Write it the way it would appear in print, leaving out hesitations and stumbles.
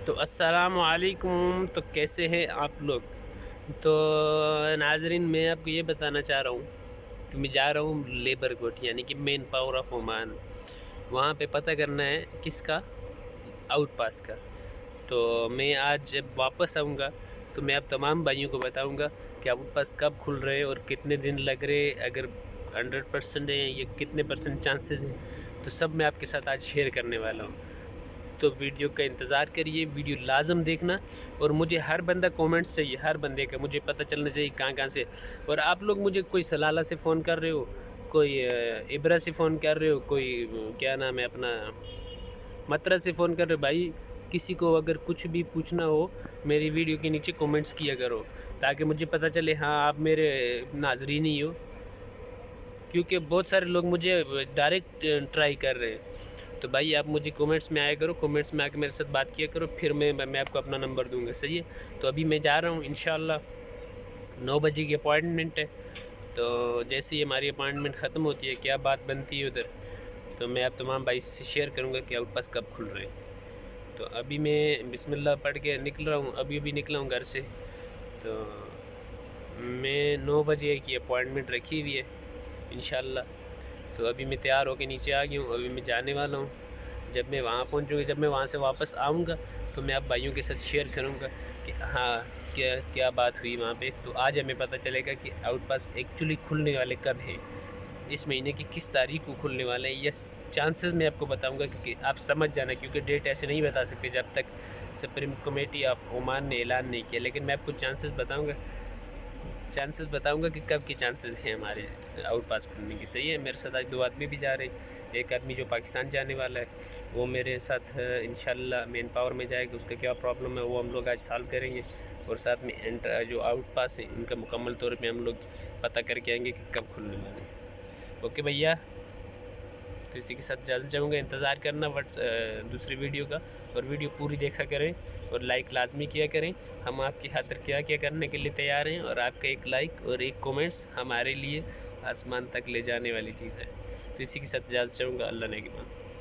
تو السلام علیکم، تو کیسے ہیں آپ لوگ؟ تو ناظرین، میں آپ کو یہ بتانا چاہ رہا ہوں کہ میں جا رہا ہوں لیبر کوٹ یعنی کہ مین پاور آف عمان، وہاں پہ پتہ کرنا ہے کس کا؟ آؤٹ پاس کا۔ تو میں آج جب واپس آؤں گا تو میں آپ تمام بھائیوں کو بتاؤں گا کہ آؤٹ پاس کب کھل رہے اور کتنے دن لگ رہے، اگر 100% ہیں یا کتنے % چانسز ہیں، تو سب میں آپ کے ساتھ آج شیئر کرنے والا ہوں۔ تو ویڈیو کا انتظار کریے، ویڈیو لازم دیکھنا، اور مجھے ہر بندہ کومنٹس چاہیے، ہر بندے کا مجھے پتہ چلنا چاہیے کہاں سے۔ اور آپ لوگ مجھے کوئی سلالہ سے فون کر رہے ہو، کوئی ابرا سے فون کر رہے ہو، کوئی کیا نام ہے اپنا مطرح سے فون کر رہے ہو، بھائی کسی کو اگر کچھ بھی پوچھنا ہو میری ویڈیو کے نیچے کومنٹس کیا کرو، تاکہ مجھے پتہ چلے ہاں آپ میرے ناظرین ہی ہو، کیونکہ بہت سارے لوگ مجھے ڈائریکٹ ٹرائی کر رہے ہیں۔ تو بھائی آپ مجھے کومنٹس میں آیا کرو، کومنٹس میں آ کے میرے ساتھ بات کیا کرو، پھر میں آپ کو اپنا نمبر دوں گا، صحیح ہے؟ تو ابھی میں جا رہا ہوں انشاءاللہ، 9 بجے کی اپوائنٹمنٹ ہے۔ تو جیسے ہی ہماری اپوائنٹمنٹ ختم ہوتی ہے، کیا بات بنتی ہے ادھر، تو میں آپ تمام بھائی سے شیئر کروں گا کہ آؤٹ پاس کب کھل رہے ہیں۔ تو ابھی میں بسم اللہ پڑھ کے نکل رہا ہوں، ابھی نکلا ہوں گھر سے۔ تو میں 9 بجے کی اپوائنٹمنٹ رکھی ہوئی ہے انشاءاللہ۔ تو ابھی میں تیار ہو کے نیچے آ گیا ہوں، ابھی میں جانے والا ہوں۔ جب میں وہاں پہنچوں گا، جب میں وہاں سے واپس آؤں گا تو میں آپ بھائیوں کے ساتھ شیئر کروں گا کہ ہاں کیا بات ہوئی وہاں پہ۔ تو آج ہمیں پتہ چلے گا کہ آؤٹ پاس ایکچولی کھلنے والے کب ہیں، اس مہینے کی کس تاریخ کو کھلنے والے ہیں۔ یس، چانسز میں آپ کو بتاؤں گا کیونکہ آپ سمجھ جانا، کیونکہ ڈیٹ ایسے نہیں بتا سکتے جب تک سپریم کمیٹی آف عمان نے اعلان نہیں کیا، لیکن میں آپ کو چانسز بتاؤں گا کہ کب کی چانسز ہیں ہمارے آؤٹ پاس کھلنے کی، صحیح ہے؟ میرے ساتھ آج 2 آدمی بھی جا رہے ہیں، ایک آدمی جو پاکستان جانے والا ہے وہ میرے ساتھ انشاءاللہ مین پاور میں جائے گا، اس کا کیا پرابلم ہے وہ ہم لوگ آج سالو کریں گے، اور ساتھ میں جو آؤٹ پاس ہیں ان کا مکمل طور پہ ہم لوگ پتہ کر کے آئیں گے کہ کب کھلنے والے ہیں۔ اوکے بھیا، تو اسی کے ساتھ اجازت چاہوں گا، انتظار کرنا دوسری ویڈیو کا، اور ویڈیو پوری دیکھا کریں اور لائک لازمی کیا کریں۔ ہم آپ کی خاطر کیا کرنے کے لیے تیار ہیں، اور آپ کا ایک لائک اور ایک کومنٹس ہمارے لیے آسمان تک لے جانے والی چیز ہے۔ تو اسی کے ساتھ اجازت چاہوں گا، اللہ نگہبان۔